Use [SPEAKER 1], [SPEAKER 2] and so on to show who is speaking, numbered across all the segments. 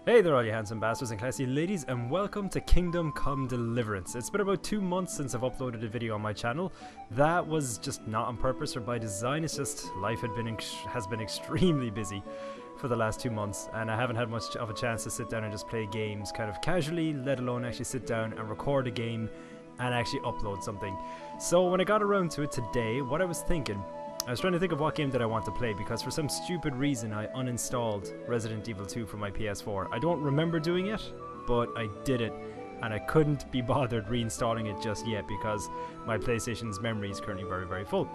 [SPEAKER 1] Hey there all you handsome bastards and classy ladies, and welcome to Kingdom Come Deliverance. It's been about 2 months since I've uploaded a video on my channel. That was just not on purpose or by design, it's just life has been extremely busy for the last 2 months, and I haven't had much of a chance to sit down and just play games kind of casually, let alone actually sit down and record a game and actually upload something. So when I got around to it today, what I was thinking, I was trying to think of what game did I want to play, because for some stupid reason I uninstalled Resident Evil 2 from my PS4. I don't remember doing it, but I did it, and I couldn't be bothered reinstalling it just yet because my PlayStation's memory is currently very, very full.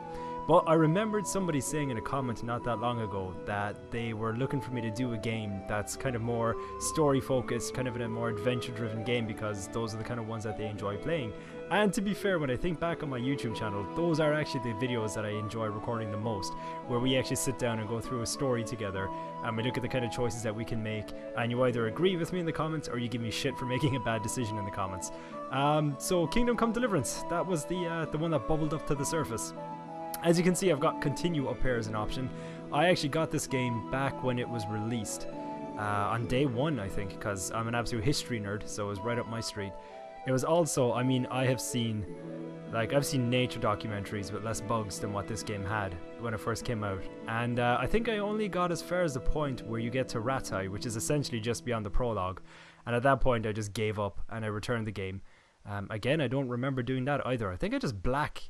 [SPEAKER 1] But I remembered somebody saying in a comment not that long ago that they were looking for me to do a game that's kind of more story focused, kind of in a more adventure driven game, because those are the kind of ones that they enjoy playing. And to be fair, when I think back on my YouTube channel, those are actually the videos that I enjoy recording the most, where we actually sit down and go through a story together and we look at the kind of choices that we can make, and you either agree with me in the comments or you give me shit for making a bad decision in the comments. So Kingdom Come Deliverance, that was the one that bubbled up to the surface. As you can see, I've got continue up here as an option. I actually got this game back when it was released, on day one I think, because I'm an absolute history nerd, so it was right up my street. It was also, I mean, I've seen nature documentaries with less bugs than what this game had when it first came out, and I think I only got as far as the point where you get to Ratai, which is essentially just beyond the prologue, and at that point I just gave up and I returned the game. Again, I don't remember doing that either. I think I just black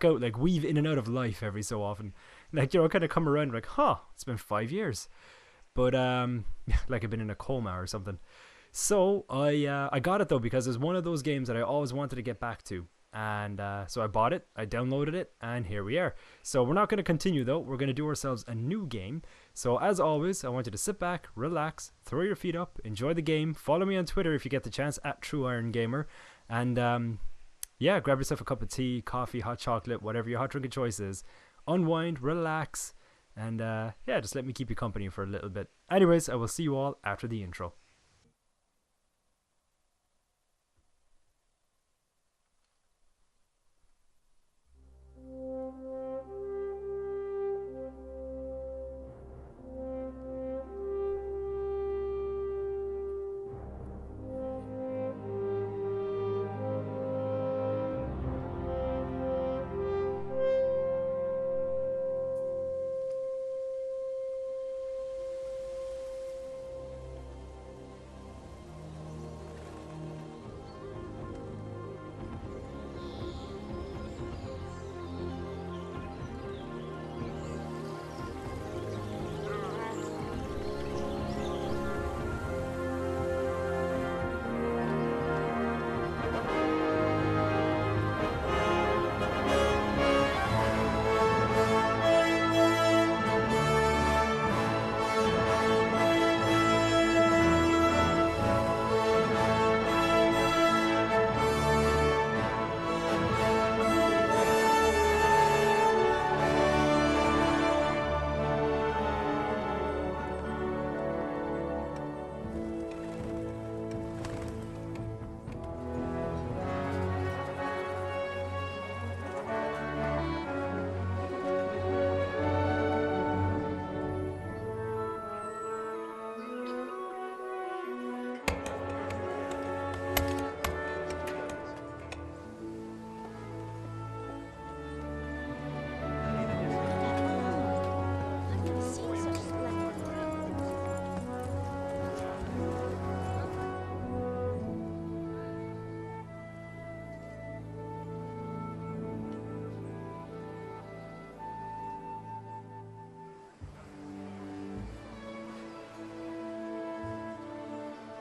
[SPEAKER 1] out, like weave in and out of life every so often, like, you know, kind of come around like, huh, it's been 5 years, but like I've been in a coma or something. So I got it though, because it's one of those games that I always wanted to get back to, and so I bought it, I downloaded it, and here we are. So we're not going to continue though, we're going to do ourselves a new game. So as always, I want you to sit back, relax, throw your feet up, enjoy the game, follow me on Twitter if you get the chance, @TrueIronGamer, and yeah, grab yourself a cup of tea, coffee, hot chocolate, whatever your hot drink of choice is. Unwind, relax, and yeah, just let me keep you company for a little bit. Anyways, I will see you all after the intro.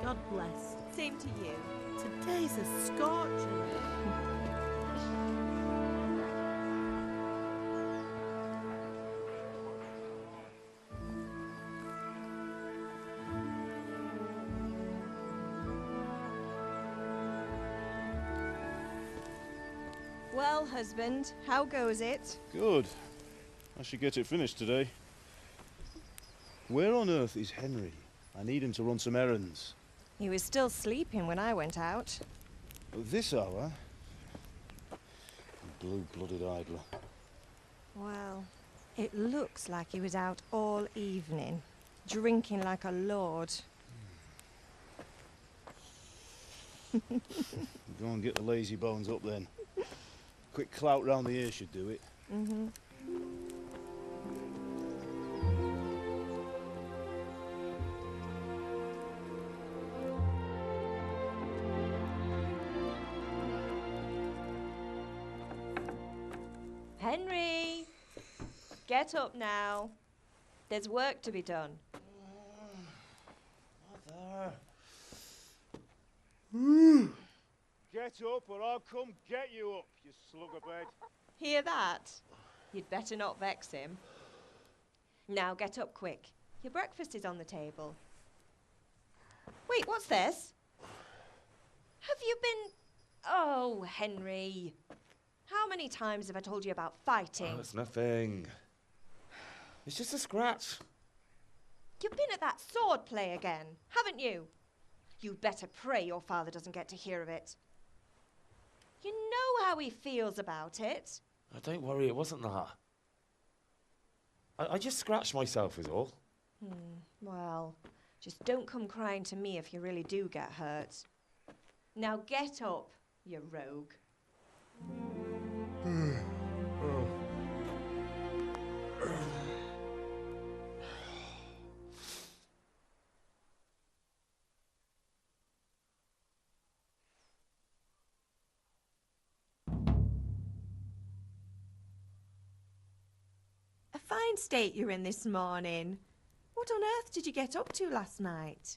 [SPEAKER 2] God bless. Same to you. Today's a scorcher.
[SPEAKER 3] Well, husband, how goes it?
[SPEAKER 4] Good. I should get it finished today. Where on earth is Henry? I need him to run some errands.
[SPEAKER 3] He was still sleeping when I went out.
[SPEAKER 4] At this hour? Blue-blooded idler.
[SPEAKER 3] Well, it looks like he was out all evening, drinking like a lord.
[SPEAKER 4] Go and get the lazy bones up then. Quick clout round the ear should do it.
[SPEAKER 3] Mm-hmm.
[SPEAKER 2] Henry! Get up now. There's work to be done.
[SPEAKER 4] Mother. Get up or I'll come get you up, you slugabed.
[SPEAKER 2] Hear that? You'd better not vex him. Now get up quick. Your breakfast is on the table. Wait, what's this? Have you been... Oh, Henry. How many times have I told you about fighting?
[SPEAKER 5] Oh, it's nothing. It's just a scratch.
[SPEAKER 2] You've been at that sword play again, haven't you? You'd better pray your father doesn't get to hear of it. You know how he feels about it.
[SPEAKER 5] Oh, don't worry, it wasn't that. I just scratched myself is all.
[SPEAKER 2] Well, just don't come crying to me if you really do get hurt. Now get up, you rogue.
[SPEAKER 3] A fine state you're in this morning. What on earth did you get up to last night?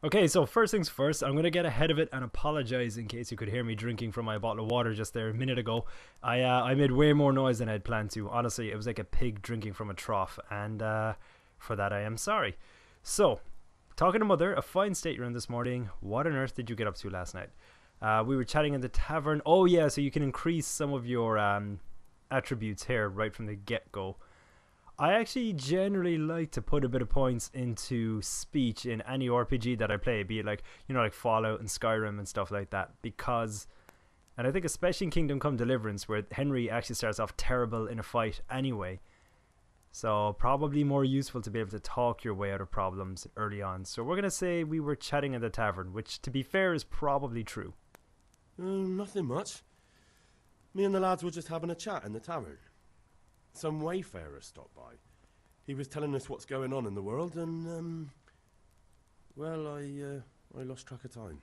[SPEAKER 1] Okay, so first things first, I'm going to get ahead of it and apologize in case you could hear me drinking from my bottle of water just there a minute ago. I made way more noise than I'd planned to. Honestly, it was like a pig drinking from a trough, and for that I am sorry. So, talking to Mother, a fine state you're in this morning. What on earth did you get up to last night? We were chatting in the tavern. Oh yeah, so you can increase some of your attributes here right from the get-go. I actually generally like to put a bit of points into speech in any RPG that I play, be it like, you know, like Fallout and Skyrim and stuff like that, because, and I think especially in Kingdom Come Deliverance, where Henry actually starts off terrible in a fight anyway, so probably more useful to be able to talk your way out of problems early on. So we're going to say we were chatting in the tavern, which to be fair is probably true.
[SPEAKER 6] Nothing much. Me and the lads were just having a chat in the tavern. Some wayfarer stopped by. He was telling us what's going on in the world, and well, I lost track of time.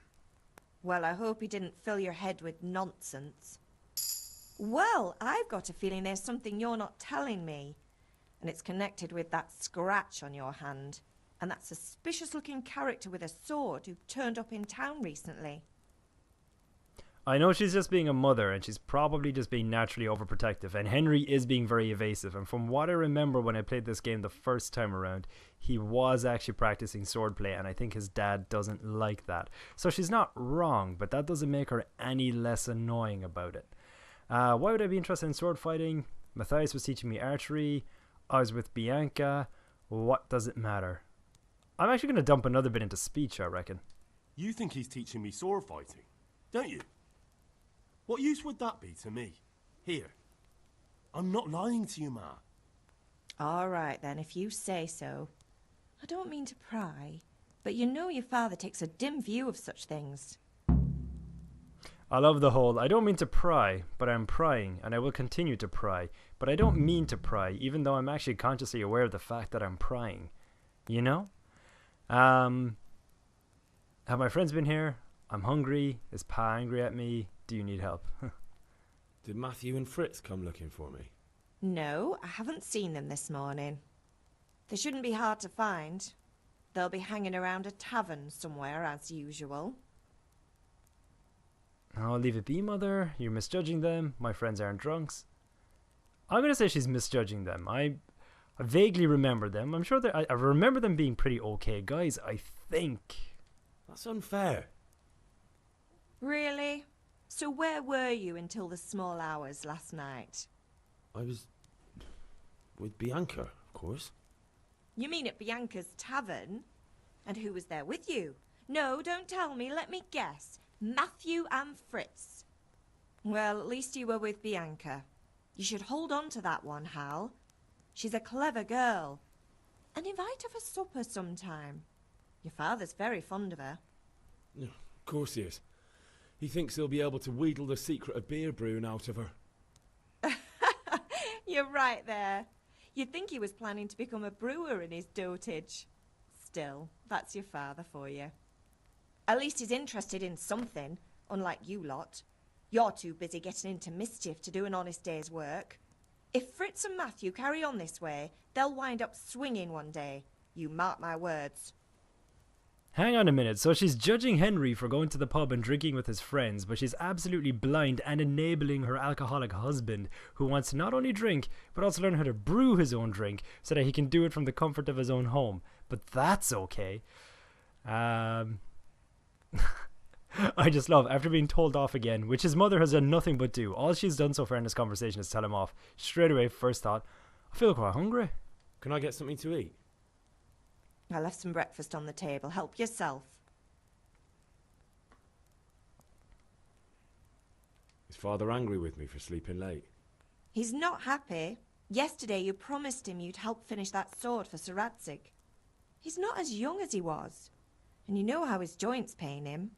[SPEAKER 3] Well, I hope he didn't fill your head with nonsense. Well, I've got a feeling there's something you're not telling me, and it's connected with that scratch on your hand, and that suspicious-looking character with a sword who turned up in town recently.
[SPEAKER 1] I know she's just being a mother, and she's probably just being naturally overprotective, and Henry is being very evasive, and from what I remember when I played this game the first time around, he was actually practicing swordplay, and I think his dad doesn't like that. So she's not wrong, but that doesn't make her any less annoying about it. Why would I be interested in sword fighting? Matthias was teaching me archery, I was with Bianca, what does it matter? I'm actually going to dump another bit into speech, I reckon.
[SPEAKER 6] You think he's teaching me sword fighting, don't you? What use would that be to me? Here. I'm not lying to you, Ma.
[SPEAKER 3] All right, then, if you say so. I don't mean to pry, but you know your father takes a dim view of such things.
[SPEAKER 1] I love the whole, I don't mean to pry, but I'm prying, and I will continue to pry, but I don't mean to pry, even though I'm actually consciously aware of the fact that I'm prying. You know? Have my friends been here? I'm hungry. Is Pa angry at me? Do you need help?
[SPEAKER 5] Did Matthew and Fritz come looking for me?
[SPEAKER 3] No, I haven't seen them this morning. They shouldn't be hard to find. They'll be hanging around a tavern somewhere, as usual.
[SPEAKER 1] I'll leave it be, Mother. You're misjudging them. My friends aren't drunks. I'm going to say she's misjudging them. I vaguely remember them. I'm sure I remember them being pretty okay guys, I think.
[SPEAKER 5] That's unfair.
[SPEAKER 3] Really? So where were you until the small hours last night?
[SPEAKER 5] I was with Bianca, of course.
[SPEAKER 3] You mean at Bianca's tavern? And who was there with you? No, don't tell me, let me guess. Matthew and Fritz. Well, at least you were with Bianca. You should hold on to that one, Hal. She's a clever girl. And invite her for supper sometime. Your father's very fond of her.
[SPEAKER 5] Of course he is. He thinks he'll be able to wheedle the secret of beer brewing out of her.
[SPEAKER 3] You're right there. You'd think he was planning to become a brewer in his dotage. Still, that's your father for you. At least he's interested in something, unlike you lot. You're too busy getting into mischief to do an honest day's work. If Fritz and Matthew carry on this way, they'll wind up swinging one day. You mark my words.
[SPEAKER 1] Hang on a minute, so she's judging Henry for going to the pub and drinking with his friends, but she's absolutely blind and enabling her alcoholic husband, who wants to not only drink, but also learn how to brew his own drink, so that he can do it from the comfort of his own home. But that's okay. I just love, after being told off again, which his mother has done nothing but do, all she's done so far in this conversation is tell him off. Straight away, first thought, I feel quite hungry.
[SPEAKER 5] Can I get something to eat?
[SPEAKER 3] I left some breakfast on the table. Help yourself.
[SPEAKER 5] Is Father angry with me for sleeping late?
[SPEAKER 3] He's not happy. Yesterday you promised him you'd help finish that sword for Sir Radzig. He's not as young as he was. And you know how his joints pain him.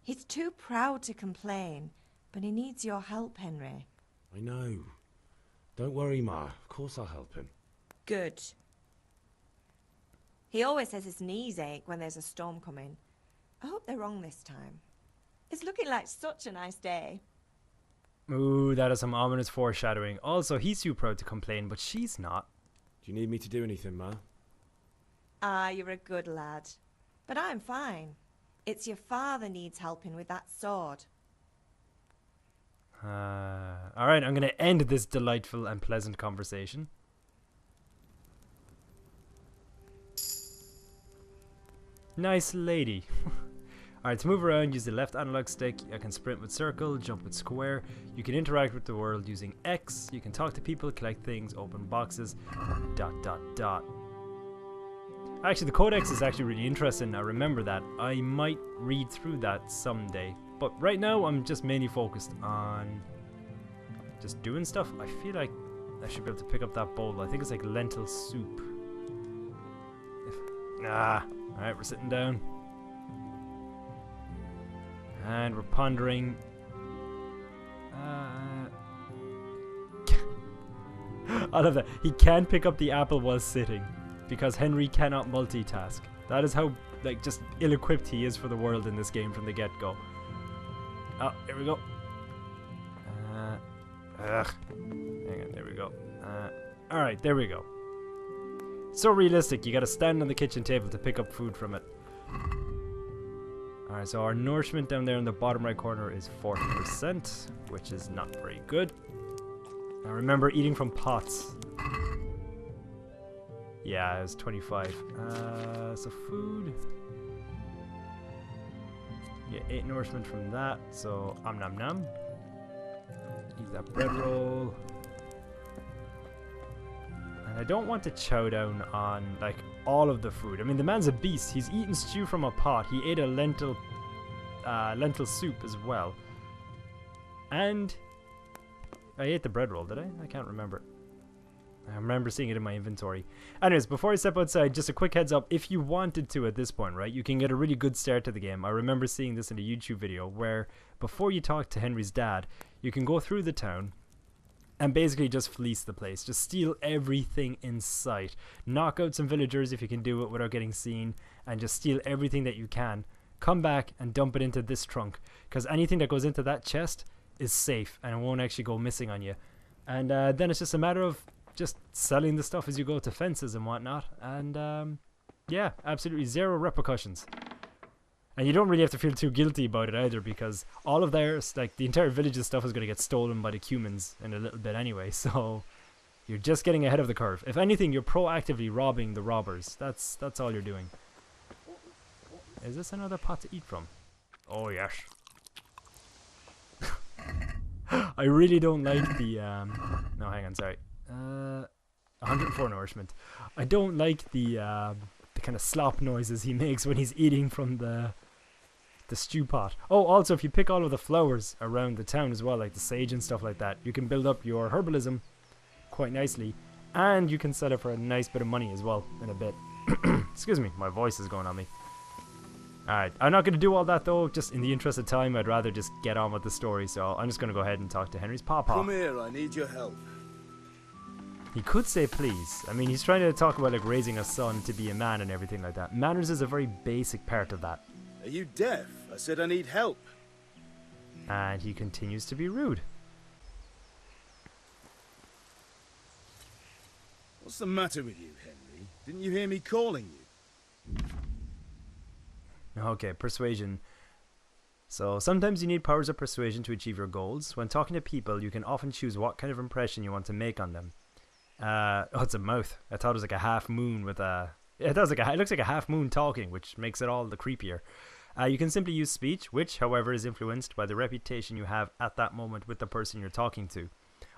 [SPEAKER 3] He's too proud to complain, but he needs your help, Henry.
[SPEAKER 5] I know. Don't worry, Ma. Of course I'll help him.
[SPEAKER 3] Good. He always says his knees ache when there's a storm coming. I hope they're wrong this time. It's looking like such a nice day.
[SPEAKER 1] Ooh, that is some ominous foreshadowing. Also, he's too proud to complain, but she's not.
[SPEAKER 5] Do you need me to do anything, Ma?
[SPEAKER 3] Ah, you're a good lad. But I'm fine. It's your father needs helping with that sword.
[SPEAKER 1] Alright, I'm going to end this delightful and pleasant conversation. Nice lady. Alright, to move around, use the left analog stick. I can sprint with circle, jump with square. You can interact with the world using X. You can talk to people, collect things, open boxes, ... Actually, the codex is actually really interesting. I remember that. I might read through that someday. But right now, I'm just mainly focused on just doing stuff. I feel like I should be able to pick up that bowl. I think it's like lentil soup. Alright, we're sitting down. And we're pondering. I love that. He can pick up the apple while sitting, because Henry cannot multitask. That is how, like, just ill-equipped he is for the world in this game from the get-go. Oh, here we go. Hang on, there we go. Alright, there we go. So realistic, you gotta stand on the kitchen table to pick up food from it. Alright, so our nourishment down there in the bottom right corner is 40%, which is not very good. Now remember, eating from pots. Yeah, it was 25. So food. Get 8 nourishment from that, so nom nom. Eat that bread roll. And I don't want to chow down on, like, all of the food. I mean, the man's a beast. He's eaten stew from a pot. He ate a lentil soup as well. And I ate the bread roll, did I? I can't remember. I remember seeing it in my inventory. Anyways, before I step outside, just a quick heads up. If you wanted to at this point, right, you can get a really good start to the game. I remember seeing this in a YouTube video where before you talk to Henry's dad, you can go through the town and basically just fleece the place. Just steal everything in sight. Knock out some villagers if you can do it without getting seen, and just steal everything that you can. Come back and dump it into this trunk, because anything that goes into that chest is safe and it won't actually go missing on you. And then it's just a matter of just selling the stuff as you go to fences and whatnot. And yeah, absolutely zero repercussions. And you don't really have to feel too guilty about it either, because all of theirs, like the entire village's stuff, is going to get stolen by the Cumans in a little bit anyway. So you're just getting ahead of the curve. If anything, you're proactively robbing the robbers. That's all you're doing. Is this another pot to eat from? Oh yes. I really don't like the no, hang on, sorry. 104 nourishment. I don't like the kind of slop noises he makes when he's eating from the stew pot. Oh, also, if you pick all of the flowers around the town as well, like the sage and stuff like that, you can build up your herbalism quite nicely, and you can sell it for a nice bit of money as well in a bit. Excuse me, my voice is going on me. Alright, I'm not going to do all that though, just in the interest of time. I'd rather just get on with the story, so I'm just going to go ahead and talk to Henry's papa.
[SPEAKER 4] Come here, I need your help.
[SPEAKER 1] He could say please. I mean, he's trying to talk about like raising a son to be a man and everything like that. Manners is a very basic part of that.
[SPEAKER 4] Are you deaf? I said I need help.
[SPEAKER 1] And he continues to be rude.
[SPEAKER 4] What's the matter with you, Henry? Didn't you hear me calling you?
[SPEAKER 1] Okay, persuasion. So sometimes you need powers of persuasion to achieve your goals. When talking to people, you can often choose what kind of impression you want to make on them. Oh, it's a mouth. I thought it was like a half moon with a... It looks like a half moon talking, which makes it all the creepier. You can simply use speech, which, however, is influenced by the reputation you have at that moment with the person you're talking to.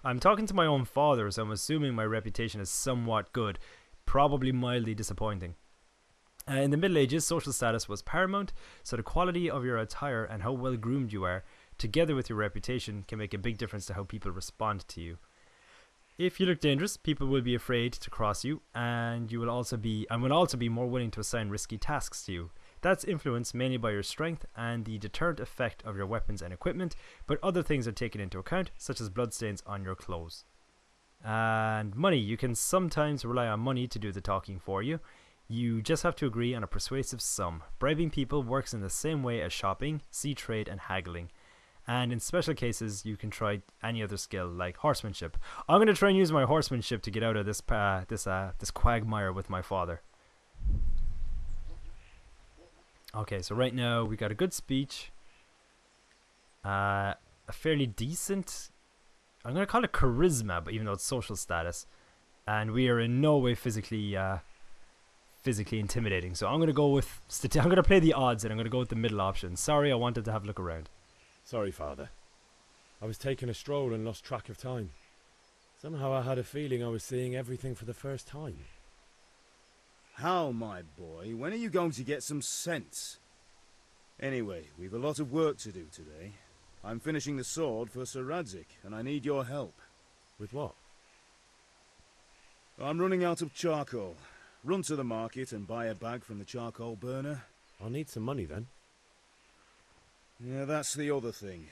[SPEAKER 1] I'm talking to my own father, so I'm assuming my reputation is somewhat good, probably mildly disappointing. In the Middle Ages, social status was paramount, so the quality of your attire and how well groomed you are, together with your reputation, can make a big difference to how people respond to you. If you look dangerous, people will be afraid to cross you, and will also be more willing to assign risky tasks to you. That's influenced mainly by your strength and the deterrent effect of your weapons and equipment, but other things are taken into account, such as bloodstains on your clothes. And money. You can sometimes rely on money to do the talking for you. You just have to agree on a persuasive sum. Bribing people works in the same way as shopping, sea trade, and haggling. And in special cases, you can try any other skill, like horsemanship. I'm going to try and use my horsemanship to get out of this quagmire with my father. Okay, so right now we got a good speech, a fairly decent, I'm going to call it charisma, but even though it's social status, and we are in no way physically intimidating. So I'm going to go with, I'm going to play the odds and I'm going to go with the middle option. Sorry, I wanted to have a look around.
[SPEAKER 5] Sorry, Father. I was taking a stroll and lost track of time. Somehow I had a feeling I was seeing everything for the first time.
[SPEAKER 4] How, my boy? When are you going to get some sense? Anyway, we've a lot of work to do today. I'm finishing the sword for Sir Radzig, and I need your help.
[SPEAKER 5] With what?
[SPEAKER 4] I'm running out of charcoal. Run to the market and buy a bag from the charcoal burner.
[SPEAKER 5] I'll need some money then.
[SPEAKER 4] Yeah, that's the other thing.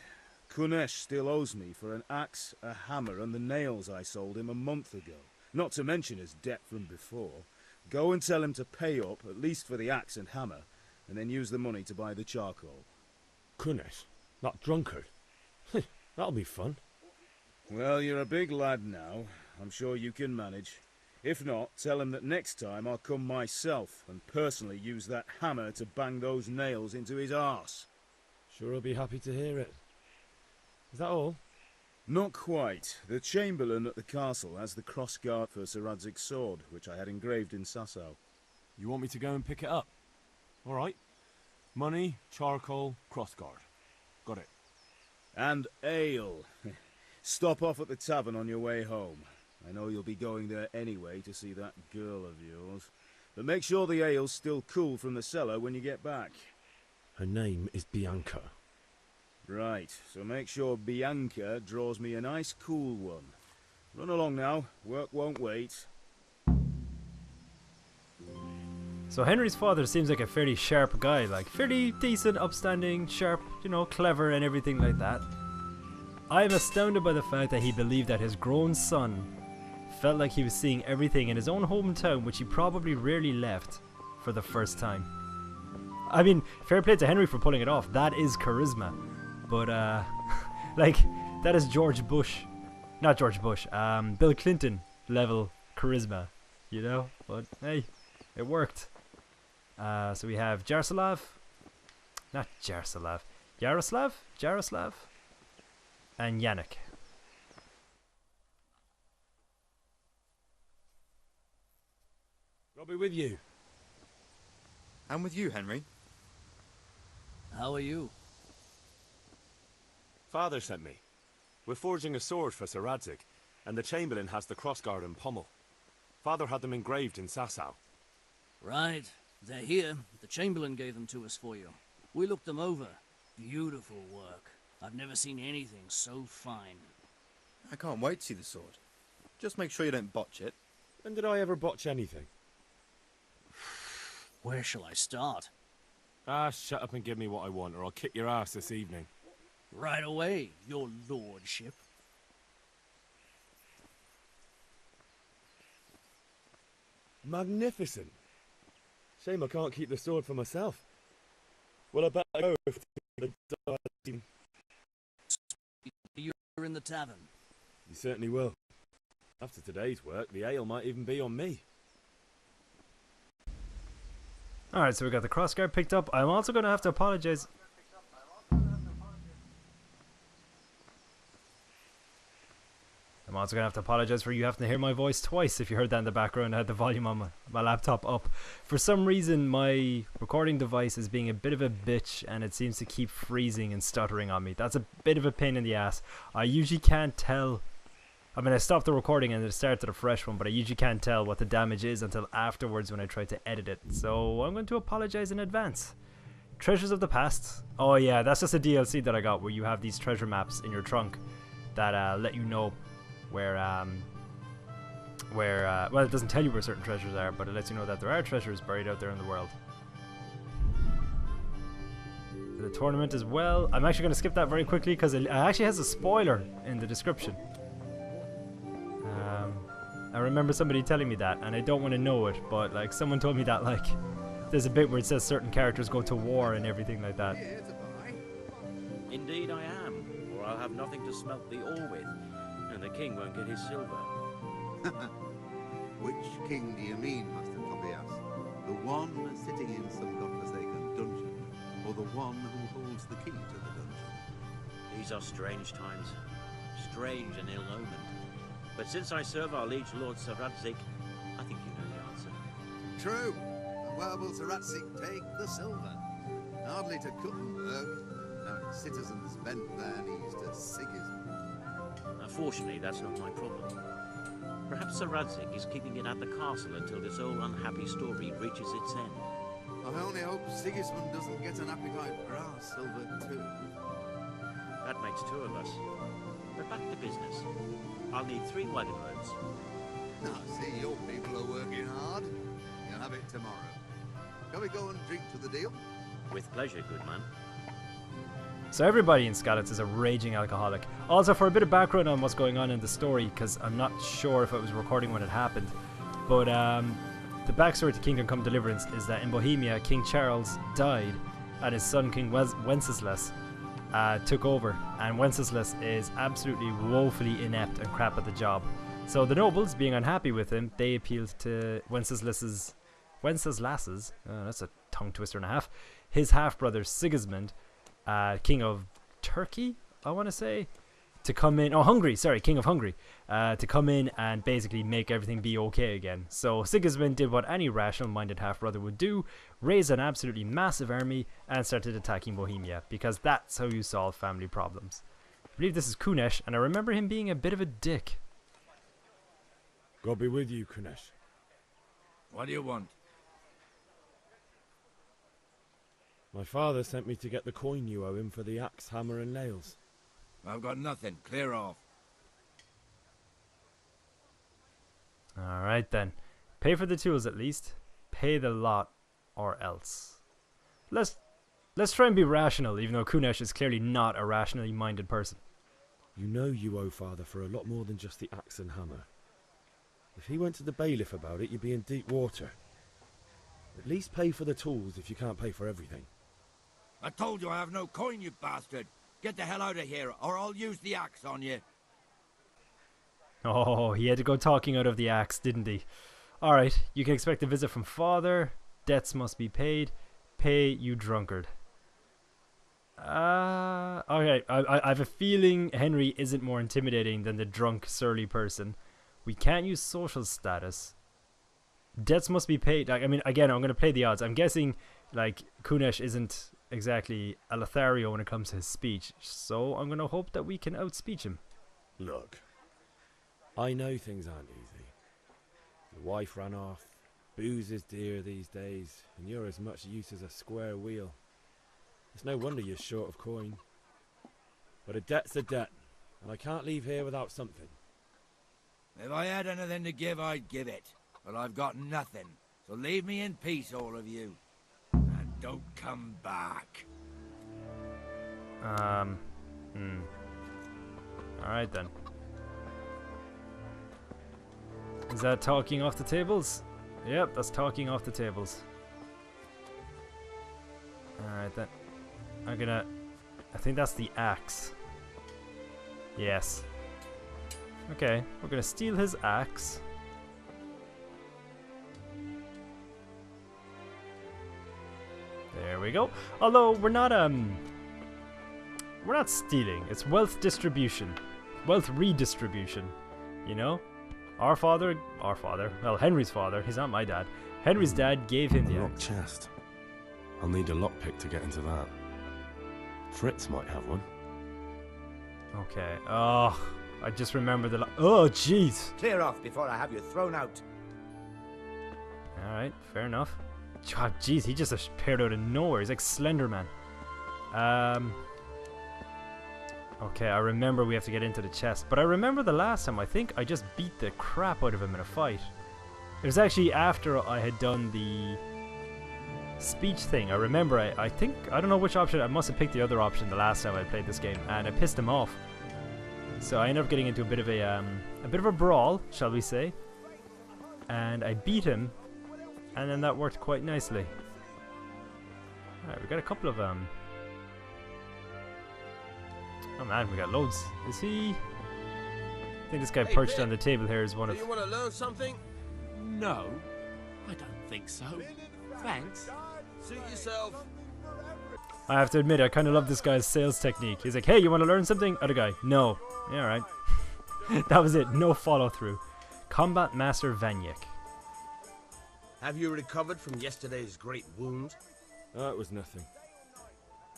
[SPEAKER 4] Kunesh still owes me for an axe, a hammer, and the nails I sold him a month ago. Not to mention his debt from before. Go and tell him to pay up, at least for the axe and hammer, and then use the money to buy the charcoal.
[SPEAKER 5] Kunesh? That drunkard? That'll be fun.
[SPEAKER 4] Well, you're a big lad now. I'm sure you can manage. If not, tell him that next time I'll come myself and personally use that hammer to bang those nails into his arse.
[SPEAKER 5] Sure, I'll be happy to hear it. Is that all?
[SPEAKER 4] Not quite. The Chamberlain at the castle has the crossguard for Sir Radzig's sword, which I had engraved in Sasau.
[SPEAKER 5] You want me to go and pick it up? All right. Money, charcoal, crossguard. Got it.
[SPEAKER 4] And ale. Stop off at the tavern on your way home. I know you'll be going there anyway to see that girl of yours. But make sure the ale's still cool from the cellar when you get back.
[SPEAKER 5] Her name is Bianca.
[SPEAKER 4] Right, so make sure Bianca draws me a nice cool one. Run along now, work won't wait.
[SPEAKER 1] So Henry's father seems like a fairly sharp guy, like fairly decent, upstanding, sharp, you know, clever and everything like that. I am astounded by the fact that he believed that his grown son felt like he was seeing everything in his own hometown, which he probably rarely left, for the first time. I mean, fair play to Henry for pulling it off. That is charisma. But, like, that is George Bush. Not George Bush. Bill Clinton level charisma, you know? But, hey, it worked. So we have Jaroslav. Not Jaroslav. Jaroslav? And Yannick.
[SPEAKER 5] I'll be with you.
[SPEAKER 7] I'm with you, Henry.
[SPEAKER 8] How are you?
[SPEAKER 5] Father sent me. We're forging a sword for Sir Radzig, and the Chamberlain has the crossguard and pommel. Father had them engraved in Sasau.
[SPEAKER 8] Right. They're here. The Chamberlain gave them to us for you. We looked them over. Beautiful work. I've never seen anything so fine.
[SPEAKER 7] I can't wait to see the sword. Just make sure you don't botch it.
[SPEAKER 5] When did I ever botch anything?
[SPEAKER 8] Where shall I start?
[SPEAKER 5] Ah, shut up and give me what I want, or I'll kick your ass this evening.
[SPEAKER 8] Right away, your lordship.
[SPEAKER 5] Magnificent. Shame I can't keep the sword for myself. Well, I better go if
[SPEAKER 8] You're in the tavern.
[SPEAKER 5] You certainly will. After today's work, the ale might even be on me.
[SPEAKER 1] Alright, so we got the crossguard picked up. I'm also going to have to apologize. I'm also going to have to apologize for you having to hear my voice twice. If you heard that in the background, I had the volume on my laptop up. For some reason, my recording device is being a bit of a bitch, and it seems to keep freezing and stuttering on me. That's a bit of a pain in the ass. I usually can't tell. I mean, I stopped the recording and it started a fresh one, but I usually can't tell what the damage is until afterwards when I try to edit it. So I'm going to apologize in advance. Treasures of the Past. Oh yeah, that's just a DLC that I got where you have these treasure maps in your trunk that let you know where well, it doesn't tell you where certain treasures are, but it lets you know that there are treasures buried out there in the world. For the tournament as well, I'm actually going to skip that very quickly because it actually has a spoiler in the description. I remember somebody telling me that, and I don't want to know it, but like someone told me that like there's a bit where it says certain characters go to war and everything like that.
[SPEAKER 9] Indeed I am, or I'll have nothing to smelt the ore with, and the king won't get his silver.
[SPEAKER 10] Which king do you mean, Master Tobias? The one sitting in some godforsaken dungeon, or the one who holds the key to the dungeon?
[SPEAKER 9] These are strange times, strange and ill-omened. But since I serve our liege lord Sir Radzik, I think you know the answer.
[SPEAKER 10] True. And where will Sir Radzik take the silver? Hardly to Kuttenberg. No citizens bent their knees to Sigismund.
[SPEAKER 9] Fortunately, that's not my problem. Perhaps Sir Radzik is keeping it at the castle until this old unhappy story reaches its end.
[SPEAKER 10] I only hope Sigismund doesn't get an appetite for our silver too.
[SPEAKER 9] That makes two of us. But back to business. I'll need 3 wagon loads.
[SPEAKER 10] Now, see, your people are working hard. You'll have it tomorrow. Shall we go and drink to the deal?
[SPEAKER 9] With pleasure, good man.
[SPEAKER 1] So everybody in Skalitz is a raging alcoholic. Also, for a bit of background on what's going on in the story, because I'm not sure if I was recording when it happened, but the backstory to Kingdom Come Deliverance is that in Bohemia, King Charles died, and his son King Wenceslas took over, and Wenceslas is absolutely woefully inept and crap at the job. So the nobles, being unhappy with him, they appealed to Wenceslas's, that's a tongue twister and a half, his half-brother Sigismund, King of Turkey, I want to say, to come in, King of Hungary, to come in and basically make everything be okay again. So Sigismund did what any rational-minded half-brother would do, raised an absolutely massive army and started attacking Bohemia, because that's how you solve family problems. I believe this is Kunesh, and I remember him being a bit of a dick.
[SPEAKER 5] God be with you, Kunesh.
[SPEAKER 11] What do you want?
[SPEAKER 5] My father sent me to get the coin you owe him for the axe, hammer and nails.
[SPEAKER 11] I've got nothing. Clear off.
[SPEAKER 1] Alright then. Pay for the tools at least. Pay the lot or else. Let's try and be rational, even though Kunesh is clearly not a rationally minded person.
[SPEAKER 5] You know you owe father for a lot more than just the axe and hammer. If he went to the bailiff about it, you'd be in deep water. At least pay for the tools if you can't pay for everything.
[SPEAKER 11] I told you I have no coin, you bastard. Get the hell out of here, or I'll use the axe on you.
[SPEAKER 1] Oh, he had to go talking out of the axe, didn't he? Alright, you can expect a visit from father. Debts must be paid. Pay, you drunkard. Okay, I have a feeling Henry isn't more intimidating than the drunk, surly person. We can't use social status. Debts must be paid. Like, I mean, again, I'm going to play the odds. I'm guessing, like, Kunesh isn't exactly a Lothario when it comes to his speech, so I'm going to hope that we can outspeech him.
[SPEAKER 5] Look, I know things aren't easy. Your wife ran off, booze is dear these days, and you're as much use as a square wheel. It's no wonder you're short of coin. But a debt's a debt, and I can't leave here without something.
[SPEAKER 11] If I had anything to give, I'd give it. But I've got nothing, so leave me in peace, all of you. And don't come back.
[SPEAKER 1] Alright then. Is that talking off the tables? Yep, that's talking off the tables. Alright then. I think that's the axe. Yes. Okay, we're gonna steal his axe. There we go. Although we're not stealing. It's wealth distribution. Wealth redistribution. You know? Our father, well, Henry's father, he's not my dad. Henry's dad gave him the
[SPEAKER 6] lock
[SPEAKER 1] axe.
[SPEAKER 6] chest. I'll need a lockpick to get into that. Fritz might have one.
[SPEAKER 1] Okay. Oh, I just remember the oh, jeez.
[SPEAKER 11] Clear off before I have you thrown out.
[SPEAKER 1] Alright, fair enough. God, jeez, he just appeared out of nowhere. He's like Slender Man. Okay, I remember we have to get into the chest. But I remember the last time, I think I just beat the crap out of him in a fight. It was actually after I had done the speech thing. I remember, I think, I don't know which option, I must have picked the other option the last time I played this game, and I pissed him off. So I ended up getting into a bit of a brawl, shall we say. And I beat him, and then that worked quite nicely. Alright, we got a couple of, oh man, we got loads. Is he... I think this guy perched on the table here is one of...
[SPEAKER 12] Do you want to learn something?
[SPEAKER 13] No, I don't think so. Thanks.
[SPEAKER 12] Suit yourself.
[SPEAKER 1] I have to admit, I kind of love this guy's sales technique. He's like, hey, you want to learn something? Other guy, no. Yeah, alright. That was it, no follow through. Combat Master Vanyek.
[SPEAKER 12] Have you recovered from yesterday's great wound?
[SPEAKER 5] It was nothing.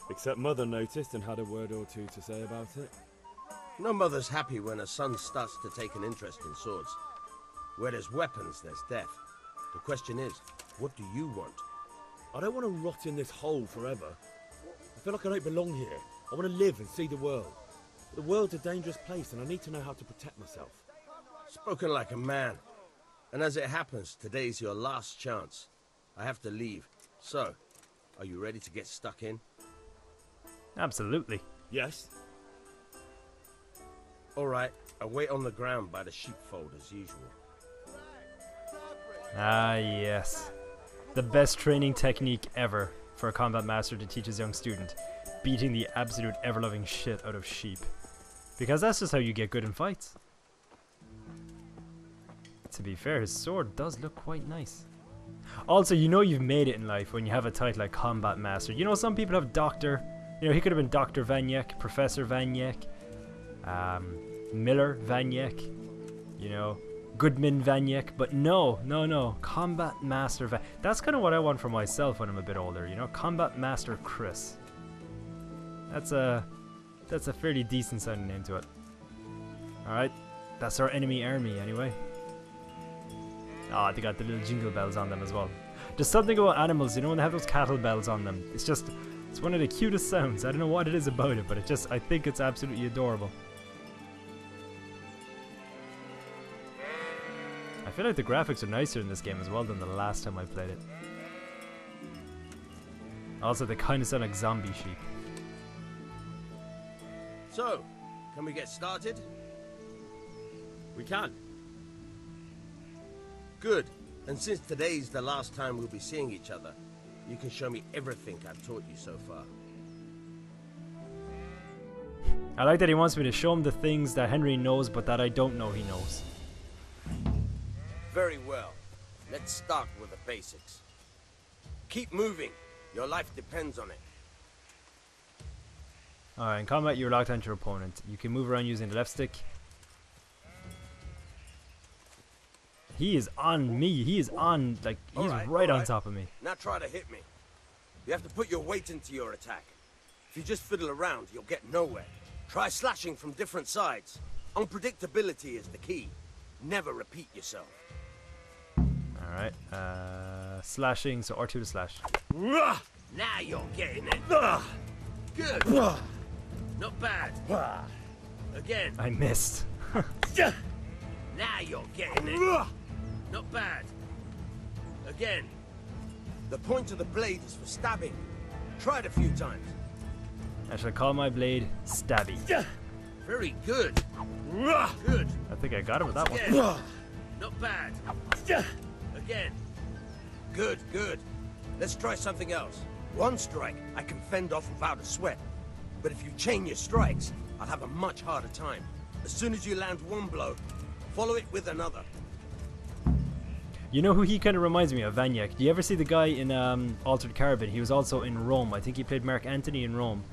[SPEAKER 5] Except Mother noticed and had a word or two to say about it.
[SPEAKER 12] No mother's happy when a son starts to take an interest in swords. Where there's weapons, there's death. The question is, what do you want?
[SPEAKER 5] I don't want to rot in this hole forever. I feel like I don't belong here. I want to live and see the world. The world's a dangerous place and I need to know how to protect myself.
[SPEAKER 12] Spoken like a man. And as it happens, today's your last chance. I have to leave. So, are you ready to get stuck in?
[SPEAKER 1] Absolutely.
[SPEAKER 5] Yes.
[SPEAKER 12] Alright, I'll wait on the ground by the sheepfold as usual.
[SPEAKER 1] Ah, yes. The best training technique ever for a combat master to teach his young student. Beating the absolute ever-loving shit out of sheep. Because that's just how you get good in fights. To be fair, his sword does look quite nice. Also, you know you've made it in life when you have a title like Combat Master. You know, some people have Doctor. You know, he could have been Dr. Vanyek, Professor Vanyek, Miller Vanyek, you know, Goodman Vanyek. But no. Combat Master Vanyek. That's kind of what I want for myself when I'm a bit older, you know? Combat Master Chris. That's a fairly decent sounding name to it. Alright, that's our enemy army anyway. Ah, they got the little jingle bells on them as well. There's something about animals, you know, when they have those cattle bells on them. It's one of the cutest sounds. I don't know what it is about it, but I think it's absolutely adorable. I feel like the graphics are nicer in this game as well than the last time I played it. Also, they kind of sound like zombie sheep.
[SPEAKER 12] So, can we get started?
[SPEAKER 5] We can.
[SPEAKER 12] Good. And since today's the last time we'll be seeing each other, you can show me everything I've taught you so far.
[SPEAKER 1] I like that he wants me to show him the things that Henry knows but that I don't know he knows.
[SPEAKER 12] Very well. Let's start with the basics. Keep moving. Your life depends on it.
[SPEAKER 1] Alright, in combat you're locked onto your opponent. You can move around using the left stick. He is on me. He is on, like, he's right on top of me.
[SPEAKER 12] Now try to hit me. You have to put your weight into your attack. If you just fiddle around, you'll get nowhere. Try slashing from different sides. Unpredictability is the key. Never repeat yourself.
[SPEAKER 1] Alright, slashing, so R2 to slash.
[SPEAKER 12] Now you're getting it. Good. Not bad. Again.
[SPEAKER 1] I missed.
[SPEAKER 12] Now you're getting it. Not bad. Again. The point of the blade is for stabbing. Try it a few times.
[SPEAKER 1] I shall call my blade Stabby.
[SPEAKER 12] Very good. Good.
[SPEAKER 1] I think I got it with that one.
[SPEAKER 12] Again. Not bad. Again. Good, good. Let's try something else. One strike, I can fend off without a sweat. But if you chain your strikes, I'll have a much harder time. As soon as you land one blow, follow it with another.
[SPEAKER 1] You know who he kind of reminds me of? Vanyak. Do you ever see the guy in Altered Carbon? He was also in Rome. I think he played Mark Antony in Rome.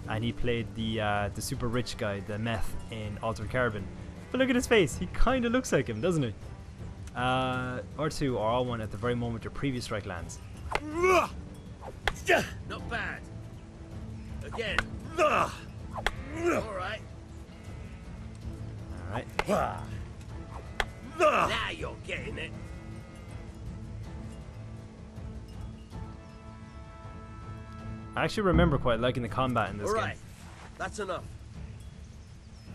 [SPEAKER 1] And he played the super rich guy, the meth, in Altered Carbon. But look at his face. He kind of looks like him, doesn't he? R2 or R1 at the very moment your previous strike lands.
[SPEAKER 12] Not bad. Again. Alright.
[SPEAKER 1] Alright.
[SPEAKER 12] Now you're getting it.
[SPEAKER 1] I actually remember quite liking the combat in this
[SPEAKER 12] Alright.
[SPEAKER 1] game.
[SPEAKER 12] That's enough.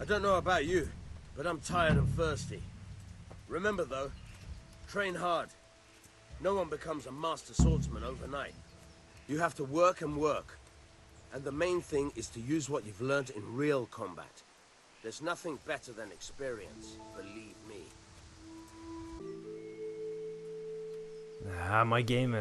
[SPEAKER 12] I don't know about you, but I'm tired and thirsty. Remember though, train hard. No one becomes a master swordsman overnight. You have to work and work. And the main thing is to use what you've learned in real combat. There's nothing better than experience, believe me.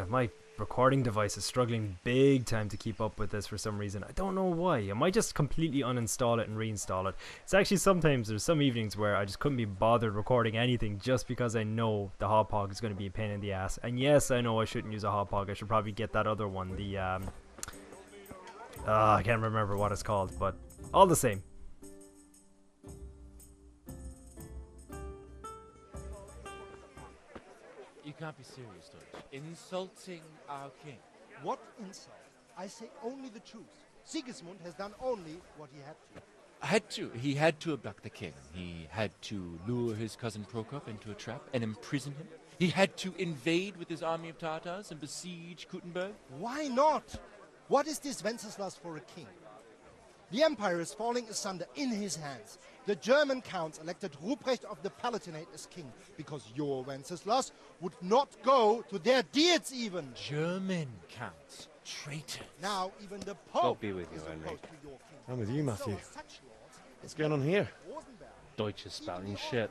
[SPEAKER 1] My recording device is struggling big time to keep up with this for some reason. I don't know why. I might just completely uninstall it and reinstall it. It's actually sometimes, there's some evenings where I just couldn't be bothered recording anything just because I know the hotpog is going to be a pain in the ass. And yes, I know I shouldn't use a hotpog. I should probably get that other one, the I can't remember what it's called, but all the same.
[SPEAKER 13] You can't be serious, Deutsch. Insulting our king.
[SPEAKER 14] What insult? I say only the truth. Sigismund has done only what he had to.
[SPEAKER 13] He had to abduct the king. He had to lure his cousin Prokop into a trap and imprison him. He had to invade with his army of Tatars and besiege Kuttenberg.
[SPEAKER 14] Why not? What is this Wenceslas for a king? The empire is falling asunder in his hands. The German counts elected Ruprecht of the Palatinate as king because your Wenceslas would not go to their deeds even.
[SPEAKER 13] German counts. Traitor.
[SPEAKER 14] Now even the Pope
[SPEAKER 5] God be with you,
[SPEAKER 14] is
[SPEAKER 5] Henry.
[SPEAKER 14] opposed to your king.
[SPEAKER 5] I'm with you, Matthew.
[SPEAKER 14] So such lords
[SPEAKER 5] What's going on here?
[SPEAKER 15] Deutsch is spouting shit.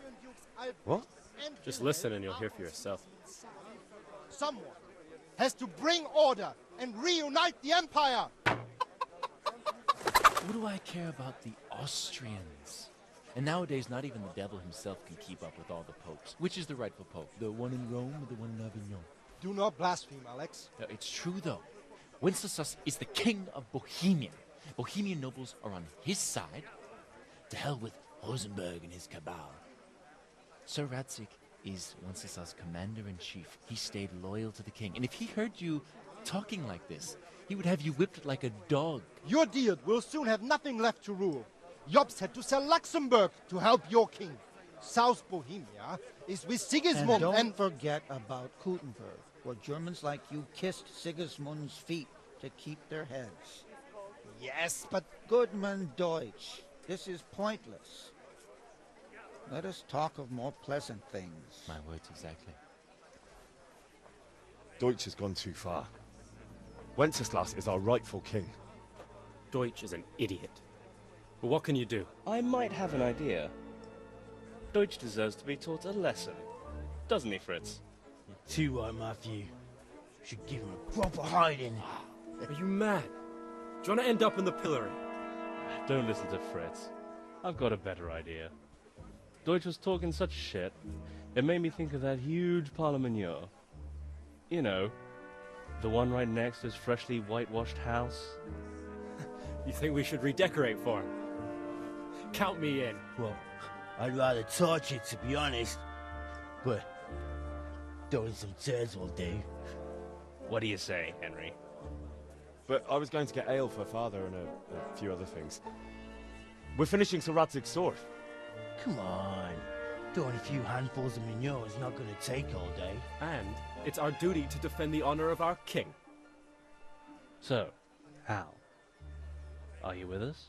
[SPEAKER 5] What?
[SPEAKER 15] Just listen and you'll hear for yourself.
[SPEAKER 14] Someone has to bring order and reunite the empire.
[SPEAKER 13] What do I care about the Austrians? And nowadays, not even the devil himself can keep up with all the popes. Which is the rightful pope? The one in Rome or the one in Avignon?
[SPEAKER 14] Do not blaspheme, Alex.
[SPEAKER 13] No, it's true, though. Wenceslas is the king of Bohemia. Bohemian nobles are on his side. To hell with Rosenberg and his cabal. Sir Radzik is Wenceslas' commander-in-chief. He stayed loyal to the king. And if he heard you talking like this, he would have you whipped like a dog.
[SPEAKER 14] Your deed will soon have nothing left to rule. Jobst had to sell Luxembourg to help your king. South Bohemia is with Sigismund
[SPEAKER 16] and don't forget about Kuttenberg, where Germans like you kissed Sigismund's feet to keep their heads.
[SPEAKER 14] Yes, but...
[SPEAKER 16] Goodman Deutsch, this is pointless. Let us talk of more pleasant things.
[SPEAKER 13] My words exactly.
[SPEAKER 5] Deutsch has gone too far. Wenceslas is our rightful king.
[SPEAKER 15] Deutsch is an idiot. But what can you do?
[SPEAKER 17] I might have an idea. Deutsch deserves to be taught a lesson. Doesn't he, Fritz?
[SPEAKER 18] You're too right, Matthew. Should give him a proper hiding.
[SPEAKER 15] Are you mad? Do you want to end up in the pillory?
[SPEAKER 17] Don't listen to Fritz. I've got a better idea. Deutsch was talking such shit, it made me think of that huge parliament. You know, the one right next to his freshly whitewashed house.
[SPEAKER 15] You think we should redecorate for him? Count me in.
[SPEAKER 18] Well, I'd rather torch it, to be honest. But throwing some turds will do.
[SPEAKER 17] What do you say, Henry?
[SPEAKER 5] But I was going to get ale for father and a few other things. We're finishing Sir Radzig's sword.
[SPEAKER 18] Come on. Throwing a few handfuls of manure is not going to take all day.
[SPEAKER 15] And it's our duty to defend the honor of our king.
[SPEAKER 17] So, Hal, are you with us?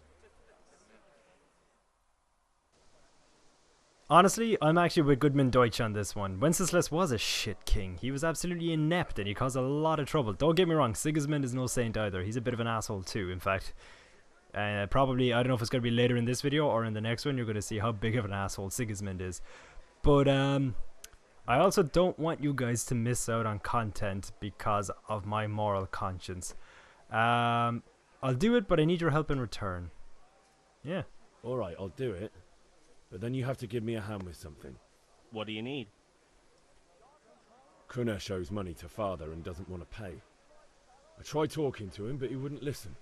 [SPEAKER 1] Honestly, I'm actually with Goodman Deutsch on this one. Wenceslas was a shit king. He was absolutely inept and he caused a lot of trouble. Don't get me wrong, Sigismund is no saint either. He's a bit of an asshole too, in fact. Probably, I don't know if it's going to be later in this video or in the next one, you're going to see how big of an asshole Sigismund is. But I also don't want you guys to miss out on content because of my moral conscience. I'll do it, but I need your help in return. Yeah.
[SPEAKER 5] Alright, I'll do it. But then you have to give me a hand with something.
[SPEAKER 17] What do you need?
[SPEAKER 5] Kunesh owes money to father and doesn't want to pay. I tried talking to him, but he wouldn't listen.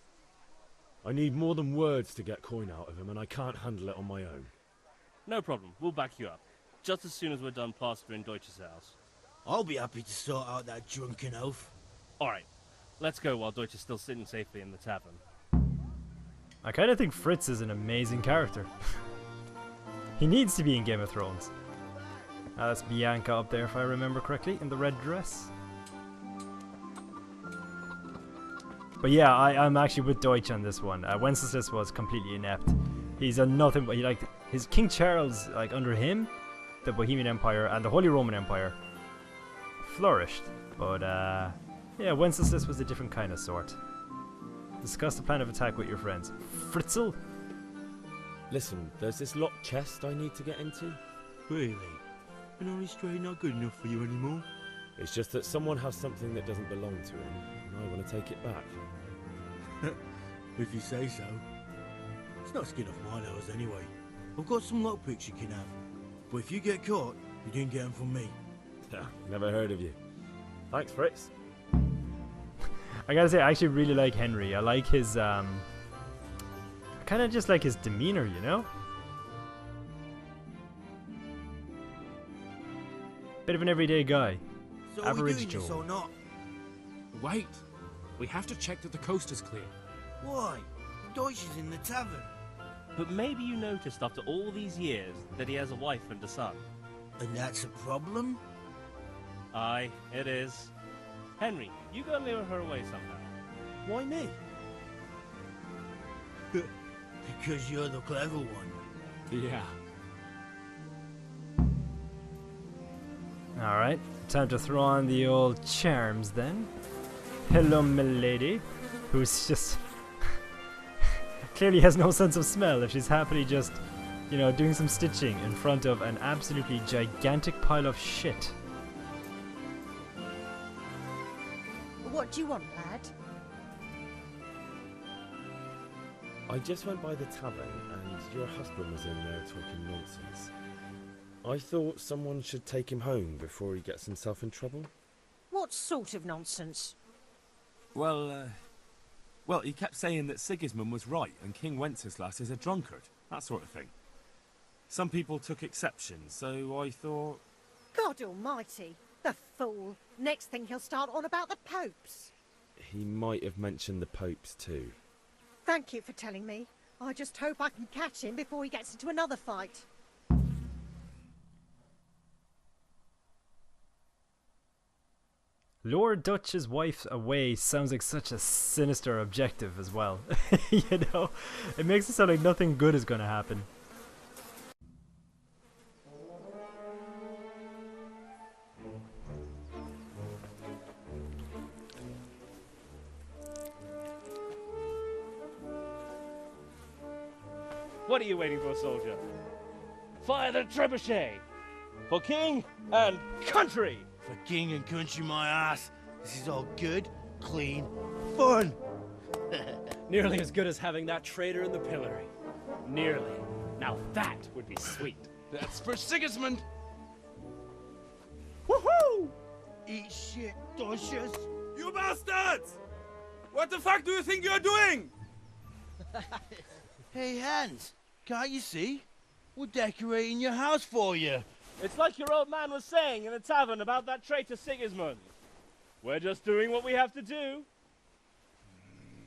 [SPEAKER 5] I need more than words to get coin out of him, and I can't handle it on my own.
[SPEAKER 17] No problem, we'll back you up. Just as soon as we're done plastering Deutsch's house.
[SPEAKER 18] I'll be happy to sort out that drunken oaf.
[SPEAKER 17] Alright, let's go while Deutsch is still sitting safely in the tavern.
[SPEAKER 1] I kind of think Fritz is an amazing character. He needs to be in Game of Thrones. That's Bianca up there, if I remember correctly, in the red dress. But yeah, I'm actually with Deutsch on this one. Wenceslas was completely inept. He's a nothing but his King Charles, like under him, the Bohemian Empire and the Holy Roman Empire flourished. But yeah, Wenceslas was a different kind of sort. Discuss the plan of attack with your friends. Fritzl?
[SPEAKER 5] Listen, there's this locked chest I need to get into.
[SPEAKER 18] Really? And Honest Trade not good enough for you anymore?
[SPEAKER 5] It's just that someone has something that doesn't belong to him, and I want to take it back.
[SPEAKER 18] If you say so. It's not skin off my nose anyway. I've got some lockpicks you can have. But if you get caught, you didn't get them from me.
[SPEAKER 5] Never heard of you. Thanks, Fritz.
[SPEAKER 1] I gotta say, I actually really like Henry. I like his, I kind of just like his demeanor, you know? Bit of an everyday guy.
[SPEAKER 18] So
[SPEAKER 1] Average
[SPEAKER 18] are we doing
[SPEAKER 1] Joe.
[SPEAKER 18] this or not?
[SPEAKER 19] Wait. We have to check that the coast is clear.
[SPEAKER 18] Why? Deutsch is in the tavern.
[SPEAKER 17] But maybe you noticed after all these years that he has a wife and a son.
[SPEAKER 18] And that's a problem?
[SPEAKER 17] Aye, it is. Henry, you gotta lure her away somehow.
[SPEAKER 5] Why me?
[SPEAKER 18] Because you're the clever one.
[SPEAKER 19] Yeah.
[SPEAKER 1] Alright, time to throw on the old charms then. Hello, milady, who's just clearly has no sense of smell if she's happily just, you know, doing some stitching in front of an absolutely gigantic pile of shit.
[SPEAKER 3] What do you want, lad?
[SPEAKER 5] I just went by the tavern and your husband was in there talking nonsense. I thought someone should take him home before he gets himself in trouble.
[SPEAKER 3] What sort of nonsense?
[SPEAKER 19] Well, he kept saying that Sigismund was right and King Wenceslas is a drunkard, that sort of thing. Some people took exception, so I thought...
[SPEAKER 3] God almighty, the fool. Next thing he'll start on about the popes.
[SPEAKER 5] He might have mentioned the popes too.
[SPEAKER 3] Thank you for telling me. I just hope I can catch him before he gets into another fight.
[SPEAKER 1] Lure Dutch's wife away sounds like such a sinister objective as well. You know, it makes it sound like nothing good is going to happen.
[SPEAKER 17] What are you waiting for, soldier? Fire the trebuchet! For king and country!
[SPEAKER 18] For king and country, my ass. This is all good, clean, fun.
[SPEAKER 15] Nearly as good as having that traitor in the pillory. Nearly. Now that would be sweet.
[SPEAKER 19] That's for Sigismund!
[SPEAKER 18] Woohoo! Eat shit, Deutsches.
[SPEAKER 11] You bastards! What the fuck do you think you're doing?
[SPEAKER 18] Hey, Hans, can't you see? We're decorating your house for you.
[SPEAKER 17] It's like your old man was saying in the tavern about that traitor Sigismund. We're just doing what we have to do.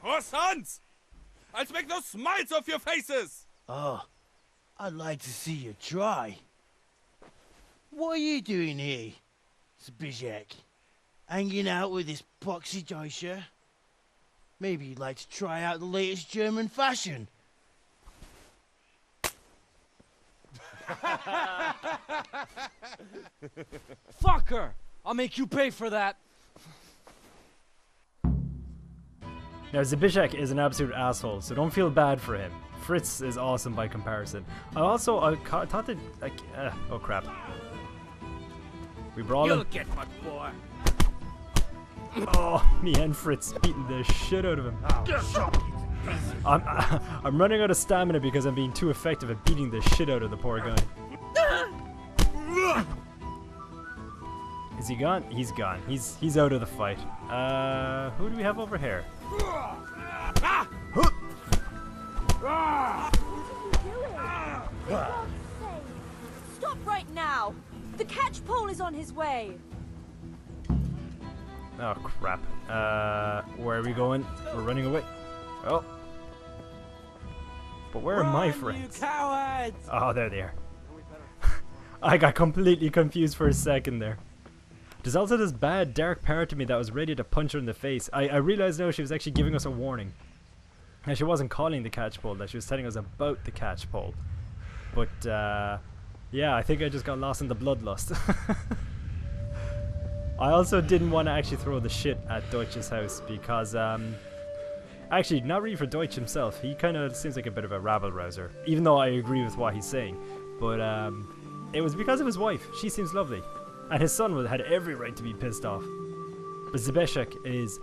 [SPEAKER 11] Oh, sons! I'll make those smiles off your faces!
[SPEAKER 18] Oh, I'd like to see you try. What are you doing here, Zbigniew? Hanging out with this poxy Deutscher? Maybe you'd like to try out the latest German fashion.
[SPEAKER 15] Fucker! I'll make you pay for that.
[SPEAKER 1] Now, Zbyszek is an absolute asshole, so don't feel bad for him. Fritz is awesome by comparison. I thought that, like, oh crap. We brawling.
[SPEAKER 11] You'll get what for.
[SPEAKER 1] Oh, me and Fritz beating the shit out of him. I'm running out of stamina because I'm being too effective at beating the shit out of the poor guy. Is he gone? He's gone. He's out of the fight. Who do we have over here?
[SPEAKER 20] Stop right now! The catch pole is on his way!
[SPEAKER 1] Oh crap. Where are we going? We're running away. Oh. But where are my friends?
[SPEAKER 11] You cowards!
[SPEAKER 1] Oh, there they are. I got completely confused for a second there. There's also this bad dark part of me that was ready to punch her in the face. I realized now she was actually giving us a warning. Now she wasn't calling the catch pole, that she was telling us about the catch pole. But yeah, I think I just got lost in the bloodlust. I also didn't want to actually throw the shit at Deutsch's house because actually not really for Deutsch himself. He kind of seems like a bit of a rabble rouser, even though I agree with what he's saying. But it was because of his wife. She seems lovely. And his son had every right to be pissed off. But Zbyszek is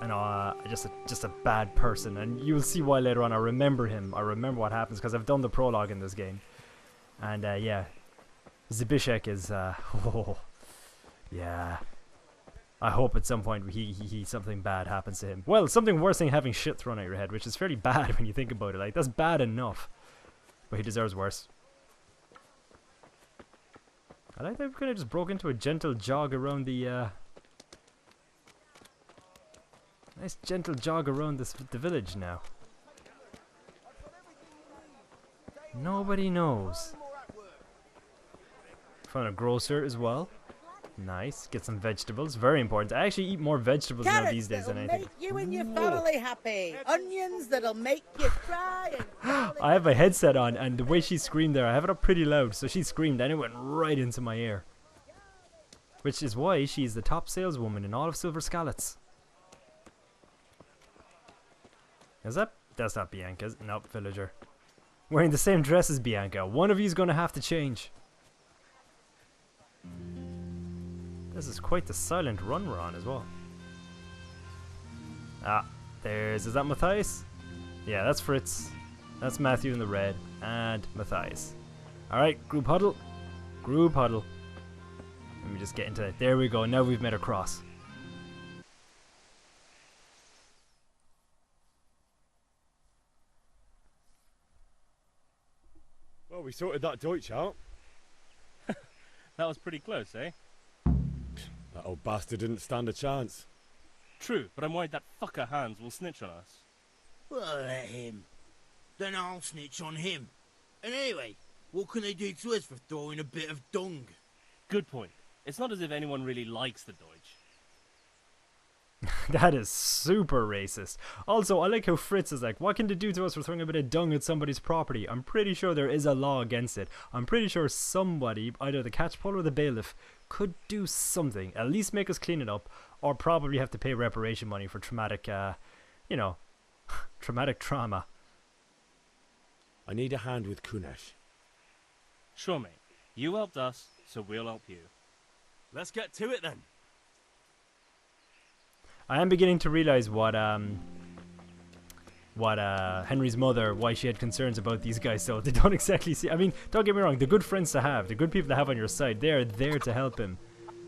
[SPEAKER 1] just a bad person, and you will see why later on. I remember him. I remember what happens because I've done the prologue in this game. And yeah, Zbyszek is oh, yeah. I hope at some point he something bad happens to him. Well, something worse than having shit thrown at your head, which is fairly bad when you think about it. Like, that's bad enough, but he deserves worse. I like that we kind of just broke into a gentle jog around the nice gentle jog around the village now. Nobody knows. Found a grocer as well. Nice. Get some vegetables. Very important. I actually eat more vegetables now these days than anything.
[SPEAKER 21] Make you and your family happy. Onions that'll make you cry. And
[SPEAKER 1] I have my headset on, and the way she screamed there, I have it up pretty loud, so she screamed and it went right into my ear. Which is why she's the top saleswoman in all of Silver Skalitz. Is that? That's not Bianca's. Nope, villager. Wearing the same dress as Bianca. One of you's gonna have to change. This is quite the silent run we're on as well. Ah, is that Matthias? Yeah, that's Fritz. That's Matthew in the red. And Matthias. Alright, group huddle. Group huddle. Let me just get into it. There we go. Now we've made a cross.
[SPEAKER 5] Well, we sorted that Deutsch out.
[SPEAKER 17] That was pretty close, eh?
[SPEAKER 5] That old bastard didn't stand a chance.
[SPEAKER 17] True, but I'm worried that fucker Hans will snitch on us.
[SPEAKER 18] Well, let him. Then I'll snitch on him. And anyway, what can they do to us for throwing a bit of dung?
[SPEAKER 17] Good point. It's not as if anyone really likes the Deutsch.
[SPEAKER 1] That is super racist. Also, I like how Fritz is like, what can they do to us for throwing a bit of dung at somebody's property? I'm pretty sure there is a law against it. I'm pretty sure somebody, either the catchpole or the bailiff, could do something. At least make us clean it up, or probably have to pay reparation money for traumatic, you know, traumatic trauma.
[SPEAKER 5] I need a hand with Kunesh.
[SPEAKER 17] Sure, mate. You helped us, so we'll help you.
[SPEAKER 19] Let's get to it then.
[SPEAKER 1] I am beginning to realize what Henry's mother, why she had concerns about these guys. So they don't exactly see. I mean, don't get me wrong. The good friends to have, the good people to have on your side, they're there to help him.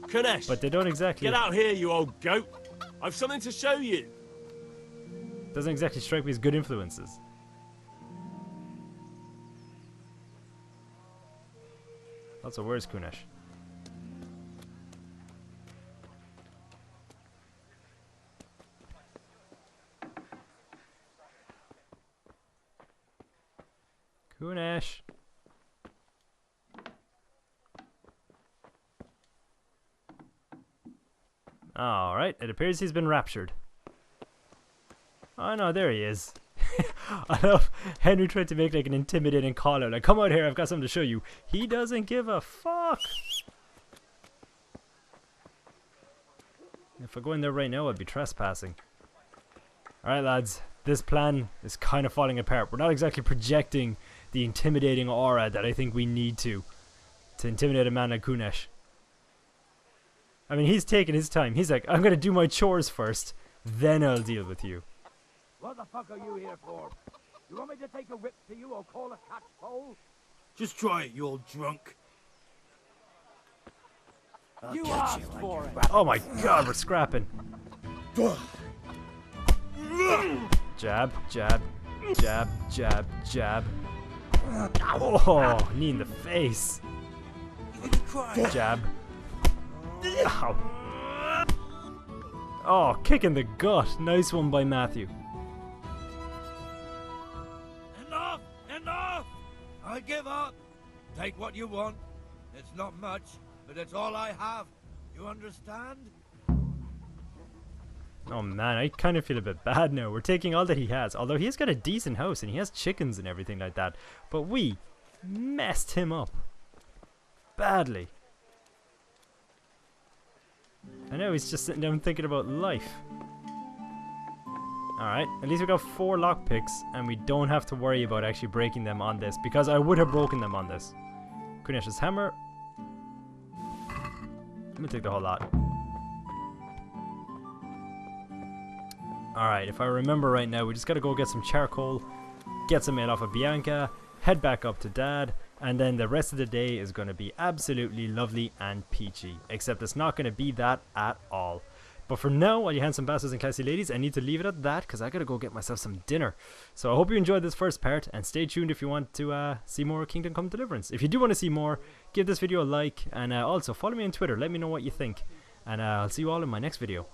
[SPEAKER 19] Kunesh,
[SPEAKER 1] but they don't exactly.
[SPEAKER 19] Get out here, you old goat! I've something to show you.
[SPEAKER 1] Doesn't exactly strike me as good influences. Also, where's Kunesh? Kunesh. Alright, it appears he's been raptured. Oh no, there he is. I love Henry tried to make like an intimidating call out, like, come out here, I've got something to show you. He doesn't give a fuck. If I go in there right now, I'd be trespassing. Alright lads, this plan is kind of falling apart. We're not exactly projecting the intimidating aura that I think we need to intimidate a man like Kunesh. I mean, he's taking his time. He's like, I'm gonna do my chores first, then I'll deal with you.
[SPEAKER 11] What the fuck are you here for? You want me to take a whip to you or call a catch pole?
[SPEAKER 18] Just try it, you old drunk.
[SPEAKER 11] You asked for it.
[SPEAKER 1] Oh my god, we're scrapping. Jab, jab, jab, jab, jab. Oh, knee in the face. Jab. Ow. Oh, kick in the gut. Nice one by Matthew.
[SPEAKER 11] Enough! Enough! I give up. Take what you want. It's not much, but it's all I have. You understand?
[SPEAKER 1] Oh man, I kind of feel a bit bad now. We're taking all that he has. Although he's got a decent house and he has chickens and everything like that. But we messed him up. Badly. I know he's just sitting down thinking about life. Alright, at least we got 4 lockpicks and we don't have to worry about actually breaking them on this, because I would have broken them on this. Kunesh's hammer. I'm gonna take the whole lot. Alright, if I remember right now, we just gotta go get some charcoal, get some mail off of Bianca, head back up to Dad, and then the rest of the day is going to be absolutely lovely and peachy. Except it's not going to be that at all. But for now, all you handsome bastards and classy ladies, I need to leave it at that because I got to go get myself some dinner. So I hope you enjoyed this first part, and stay tuned if you want to see more Kingdom Come Deliverance. If you do want to see more, give this video a like, and also follow me on Twitter. Let me know what you think. And I'll see you all in my next video.